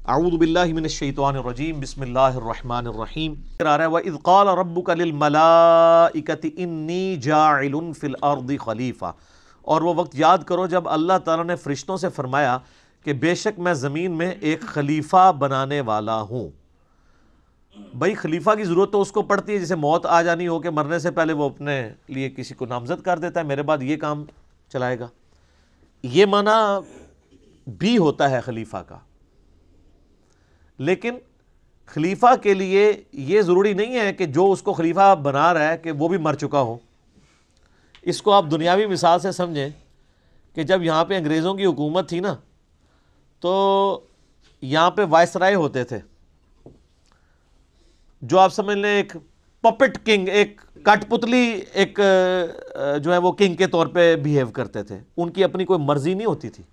اعوذ باللہ من الشیطان الرجیم بسم اللہ الرحمن الرحیم۔ وَإِذْ قَالَ رَبُّكَ لِلْمَلَائِكَةِ إِنِّي جَاعِلٌ فِي الْأَرْضِ خلیفہ، اور وہ وقت یاد کرو جب اللہ تعالیٰ نے فرشتوں سے فرمایا کہ بے شک میں زمین میں ایک خلیفہ بنانے والا ہوں۔ بھائی خلیفہ کی ضرورت تو اس کو پڑتی ہے جسے موت آ جانی ہو کہ مرنے سے پہلے وہ اپنے لیے کسی کو نامزد کر دیتا ہے، میرے بعد یہ کام چلائے گا، یہ معنی بھی ہوتا ہے خلیفہ کا۔ لیکن خلیفہ کے لیے یہ ضروری نہیں ہے کہ جو اس کو خلیفہ بنا رہا ہے کہ وہ بھی مر چکا ہو۔ اس کو آپ دنیاوی مثال سے سمجھیں کہ جب یہاں پہ انگریزوں کی حکومت تھی نا، تو یہاں پہ وائسرائے ہوتے تھے جو آپ سمجھ لیں ایک پپٹ کنگ، ایک کٹ پتلی ایک جو ہے وہ کنگ کے طور پہ بیہیو کرتے تھے۔ ان کی اپنی کوئی مرضی نہیں ہوتی تھی،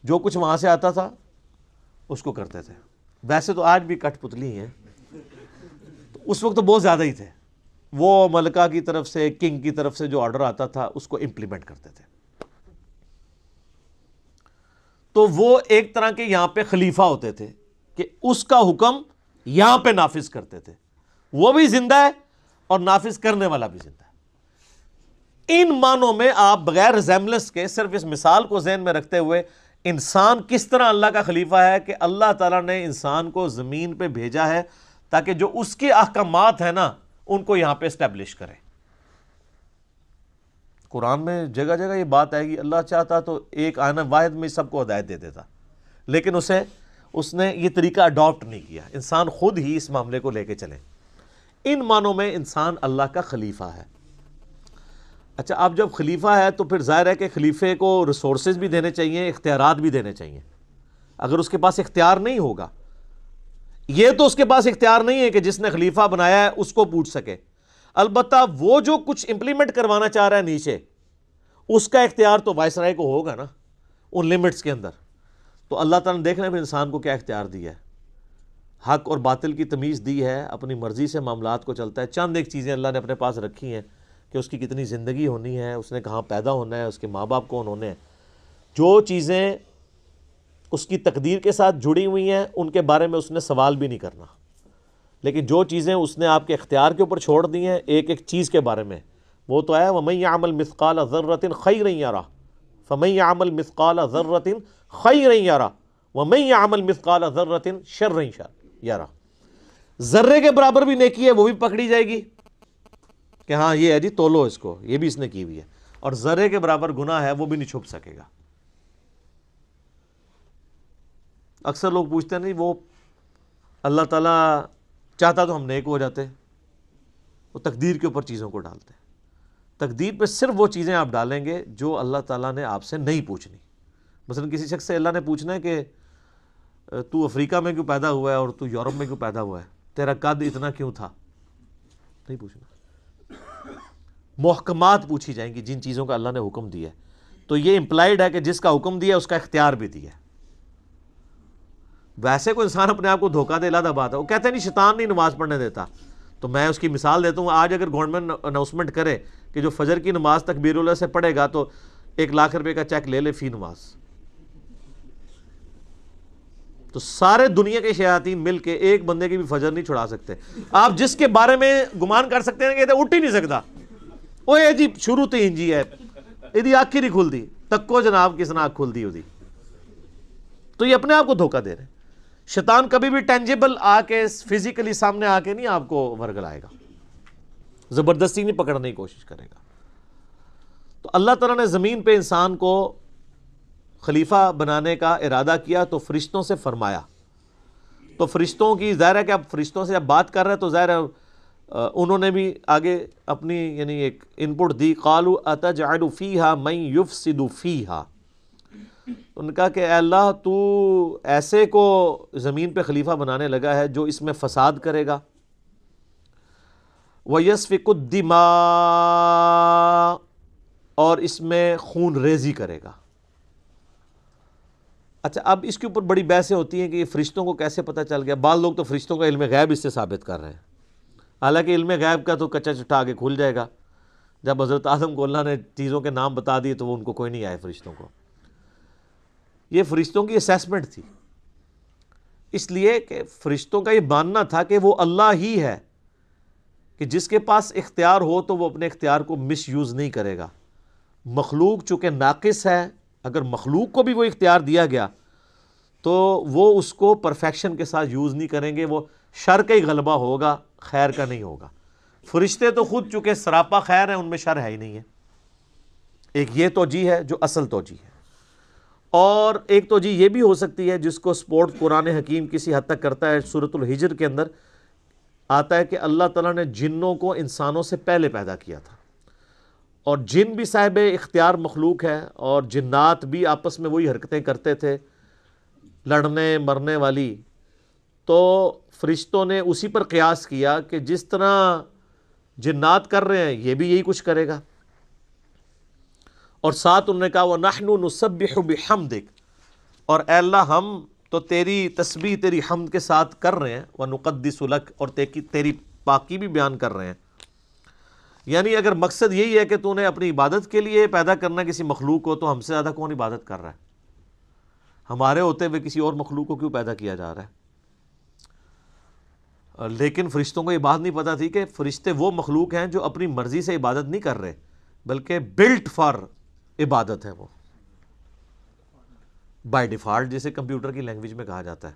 جو کچھ وہاں سے آتا تھا اس کو کرتے تھے۔ ویسے تو آج بھی کٹ پتلی ہیں، تو اس وقت تو بہت زیادہ ہی تھے۔ وہ ملکہ کی طرف سے، کنگ کی طرف سے جو آرڈر آتا تھا اس کو امپلیمنٹ کرتے تھے۔ تو وہ ایک طرح کے یہاں پہ خلیفہ ہوتے تھے کہ اس کا حکم یہاں پہ نافذ کرتے تھے۔ وہ بھی زندہ ہے اور نافذ کرنے والا بھی زندہ ہے۔ ان معنوں میں آپ بغیر ریزیمبلنس کے صرف اس مثال کو ذہن میں رکھتے ہوئے انسان کس طرح اللہ کا خلیفہ ہے کہ اللہ تعالیٰ نے انسان کو زمین پہ بھیجا ہے تاکہ جو اس کے احکامات ہیں نا ان کو یہاں پہ اسٹیبلش کرے۔ قرآن میں جگہ جگہ یہ بات آئے گی، اللہ چاہتا تو ایک آئینہ واحد میں سب کو ہدایت دے دیتا، لیکن اس نے یہ طریقہ اڈاپٹ نہیں کیا۔ انسان خود ہی اس معاملے کو لے کے چلے۔ ان معنوں میں انسان اللہ کا خلیفہ ہے۔ اچھا، اب جب خلیفہ ہے تو پھر ظاہر ہے کہ خلیفے کو ریسورسز بھی دینے چاہیے، اختیارات بھی دینے چاہیے۔ اگر اس کے پاس اختیار نہیں ہوگا، یہ تو اس کے پاس اختیار نہیں ہے کہ جس نے خلیفہ بنایا ہے اس کو پوچھ سکے، البتہ وہ جو کچھ امپلیمنٹ کروانا چاہ رہا ہے نیچے، اس کا اختیار تو وائسرائے کو ہوگا نا، ان لمٹس کے اندر۔ تو اللہ تعالیٰ نے دیکھنا ہے انسان کو کیا اختیار دیا ہے، حق اور باطل کی تمیز دی ہے، اپنی مرضی سے معاملات کو چلتا ہے۔ چند ایک چیزیں اللہ نے اپنے پاس رکھی ہیں کہ اس کی کتنی زندگی ہونی ہے، اس نے کہاں پیدا ہونا ہے، اس کے ماں باپ کون ہونے ہیں۔ جو چیزیں اس کی تقدیر کے ساتھ جڑی ہوئی ہیں ان کے بارے میں اس نے سوال بھی نہیں کرنا، لیکن جو چیزیں اس نے آپ کے اختیار کے اوپر چھوڑ دی ہیں ایک ایک چیز کے بارے میں، وہ تو ہے وَمَن يَعْمَلْ مِثْقَالَ ذَرَّةٍ خَيْرًا يَرَهُ فَمَن يَعْمَلْ مِثْقَالَ ذَرَّةٍ خَيْرًا يَرَهُ وَمَن يَعْمَلْ مِثْقَالَ ذَرَّةٍ شَرًّا يَرَهُ۔ ذرے کے برابر بھی نیکی ہے وہ بھی پکڑی جائے گی کہ ہاں یہ ہے جی تولو اس کو، یہ بھی اس نے کی ہوئی ہے، اور ذرے کے برابر گناہ ہے وہ بھی نہیں چھپ سکے گا۔ اکثر لوگ پوچھتے ہیں نہیں وہ اللہ تعالیٰ چاہتا تو ہم نیک ہو جاتے، وہ تقدیر کے اوپر چیزوں کو ڈالتے ہیں۔ تقدیر پہ صرف وہ چیزیں آپ ڈالیں گے جو اللہ تعالیٰ نے آپ سے نہیں پوچھنی۔ مثلا کسی شخص سے اللہ نے پوچھنا ہے کہ تو افریقہ میں کیوں پیدا ہوا ہے اور تو یورپ میں کیوں پیدا ہوا ہے، تیرا قد اتنا کیوں تھا، نہیں پوچھنا۔ محکمات پوچھی جائیں گی جن چیزوں کا اللہ نے حکم دیا ہے، تو یہ امپلائیڈ ہے کہ جس کا حکم دیا اس کا اختیار بھی دیا ہے۔ ویسے کوئی انسان اپنے آپ کو دھوکہ دے، علیحدہ بات ہے، وہ کہتے ہیں نہیں شیطان نہیں نماز پڑھنے دیتا، تو میں اس کی مثال دیتا ہوں۔ آج اگر گورنمنٹ اناؤنسمنٹ کرے کہ جو فجر کی نماز تکبیر اللہ سے پڑھے گا تو 1,00,000 روپے کا چیک لے لے فی نماز، تو سارے دنیا کے شیاطین مل کے ایک بندے کی بھی فجر نہیں چھڑا سکتے۔ آپ جس کے بارے میں گمان کر سکتے ہیں کہ اٹھ ہی نہیں سکتا، وہ یہ جی شروع تو انجی ہے، یہ آنکھ ہی نہیں کھل دی، تکو جناب کس نے آنکھ کھل دی ہوتی، تو یہ اپنے آپ کو دھوکہ دے رہے ہیں۔ شیطان کبھی بھی ٹینجیبل آ کے فزیکلی سامنے آ کے نہیں آپ کو ورگلائے گا، زبردستی نہیں پکڑنے کی کوشش کرے گا۔ تو اللہ تعالیٰ نے زمین پہ انسان کو خلیفہ بنانے کا ارادہ کیا تو فرشتوں سے فرمایا۔ تو فرشتوں کی ظاہر ہے کہ اب فرشتوں سے جب بات کر رہے ہیں تو ظاہر ہے انہوں نے بھی آگے اپنی یعنی ایک ان پٹ دی، قالوا اتجعل فیہا من یفسد فیہا، انہوں نے کہا کہ اے اللہ تو ایسے کو زمین پہ خلیفہ بنانے لگا ہے جو اس میں فساد کرے گا، وَيَسْفِكُ الدِّمَاءَ، اور اس میں خون ریزی کرے گا۔ اچھا، اب اس کے اوپر بڑی بحثیں ہوتی ہیں کہ یہ فرشتوں کو کیسے پتہ چل گیا۔ بعض لوگ تو فرشتوں کا علم غیب اس سے ثابت کر رہے ہیں، حالانکہ علم غیب کا تو کچا چٹا آگے کھل جائے گا۔ جب حضرت آدم کو اللہ نے چیزوں کے نام بتا دیے تو وہ ان کو کوئی نہیں آئے فرشتوں کو۔ یہ فرشتوں کی اسیسمنٹ تھی اس لیے کہ فرشتوں کا یہ ماننا تھا کہ وہ اللہ ہی ہے، کہ جس کے پاس اختیار ہو تو وہ اپنے اختیار کو مس یوز نہیں کرے گا۔ مخلوق چونکہ ناقص ہے، اگر مخلوق کو بھی وہ اختیار دیا گیا تو وہ اس کو پرفیکشن کے ساتھ یوز نہیں کریں گے، وہ شر کا ہی غلبہ ہوگا، خیر کا نہیں ہوگا۔ فرشتے تو خود چونکہ سراپا خیر ہیں، ان میں شر ہے ہی نہیں ہے۔ ایک یہ توجیہ ہے جو اصل توجیہ ہے، اور ایک توجیہ یہ بھی ہو سکتی ہے جس کو سپورٹ قرآن حکیم کسی حد تک کرتا ہے۔ سورۃ الحجر کے اندر آتا ہے کہ اللہ تعالیٰ نے جنوں کو انسانوں سے پہلے پیدا کیا تھا، اور جن بھی صاحب اختیار مخلوق ہے، اور جنات بھی آپس میں وہی حرکتیں کرتے تھے لڑنے مرنے والی، تو فرشتوں نے اسی پر قیاس کیا کہ جس طرح جنات کر رہے ہیں یہ بھی یہی کچھ کرے گا، اور ساتھ انہوں نے کہا وَنَحْنُ نُسَبِّحُ بِحَمْدِكَ، اور اے اللہ ہم تو تیری تسبیح تیری حمد کے ساتھ کر رہے ہیں، وَنُقَدِّسُ لَكَ، اور تیری پاکی بھی بیان کر رہے ہیں۔ یعنی اگر مقصد یہی ہے کہ تو نے اپنی عبادت کے لیے پیدا کرنا کسی مخلوق کو، تو ہم سے زیادہ کون عبادت کر رہا ہے؟ ہمارے ہوتے ہوئے کسی اور مخلوق کو کیوں پیدا کیا جا رہا ہے؟ لیکن فرشتوں کو یہ بات نہیں پتہ تھی کہ فرشتے وہ مخلوق ہیں جو اپنی مرضی سے عبادت نہیں کر رہے، بلکہ بلٹ فار عبادت ہے، وہ بائی ڈیفالٹ، جسے کمپیوٹر کی لینگویج میں کہا جاتا ہے۔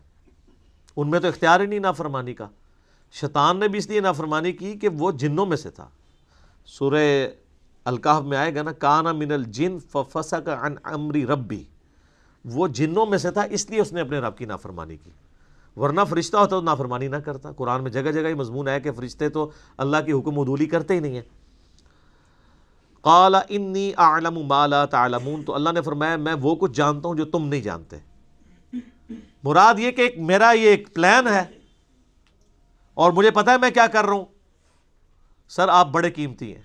ان میں تو اختیار ہی نہیں نافرمانی کا۔ شیطان نے بھی اس لیے نافرمانی کی کہ وہ جنوں میں سے تھا۔ سورہ الکہف میں آئے گا نا، کان من الجن ففسق عن امر ربی، وہ جنوں میں سے تھا اس لیے اس نے اپنے رب کی نافرمانی کی، ورنہ فرشتہ ہوتا تو نافرمانی نہ کرتا۔ قرآن میں جگہ جگہ یہ مضمون ہے کہ فرشتے تو اللہ کی حکم عدولی کرتے ہی نہیں ہیں۔ قال انی اعلم ما لا تعلمون، تو اللہ نے فرمایا میں وہ کچھ جانتا ہوں جو تم نہیں جانتے۔ مراد یہ کہ میرا یہ ایک پلان ہے اور مجھے پتہ ہے میں کیا کر رہا ہوں۔ سر آپ بڑے قیمتی ہیں۔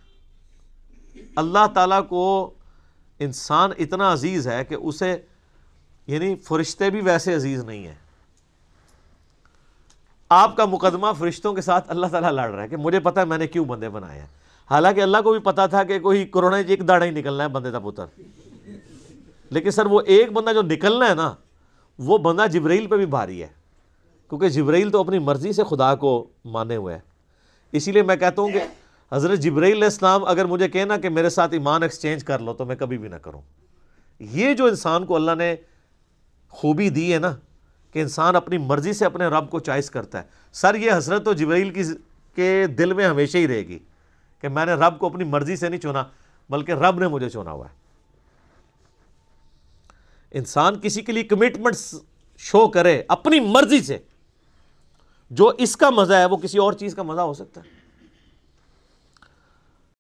اللہ تعالیٰ کو انسان اتنا عزیز ہے کہ اسے، یعنی فرشتے بھی ویسے عزیز نہیں ہیں۔ آپ کا مقدمہ فرشتوں کے ساتھ اللہ تعالیٰ لڑ رہا ہے کہ مجھے پتہ ہے میں نے کیوں بندے بنائے ہیں، حالانکہ اللہ کو بھی پتا تھا کہ کوئی کورونا ایک داڑا ہی نکلنا ہے بندے کا پتر، لیکن سر وہ ایک بندہ جو نکلنا ہے نا، وہ بندہ جبرائیل پہ بھی بھاری ہے، کیونکہ جبرائیل تو اپنی مرضی سے خدا کو مانے ہوئے ہے۔ اسی لیے میں کہتا ہوں کہ حضرت جبرائیل علیہ السلام اگر مجھے کہنا کہ میرے ساتھ ایمان ایکسچینج کر لو تو میں کبھی بھی نہ کروں۔ یہ جو انسان کو اللہ نے خوبی دی ہے نا کہ انسان اپنی مرضی سے اپنے رب کو چوائس کرتا ہے، سر یہ حسرت تو جبرائیل کے دل میں ہمیشہ ہی رہے گی کہ میں نے رب کو اپنی مرضی سے نہیں چنا، بلکہ رب نے مجھے چنا ہوا ہے۔ انسان کسی کے لیے کمٹمنٹ شو کرے اپنی مرضی سے، جو اس کا مزہ ہے وہ کسی اور چیز کا مزہ ہو سکتا ہے۔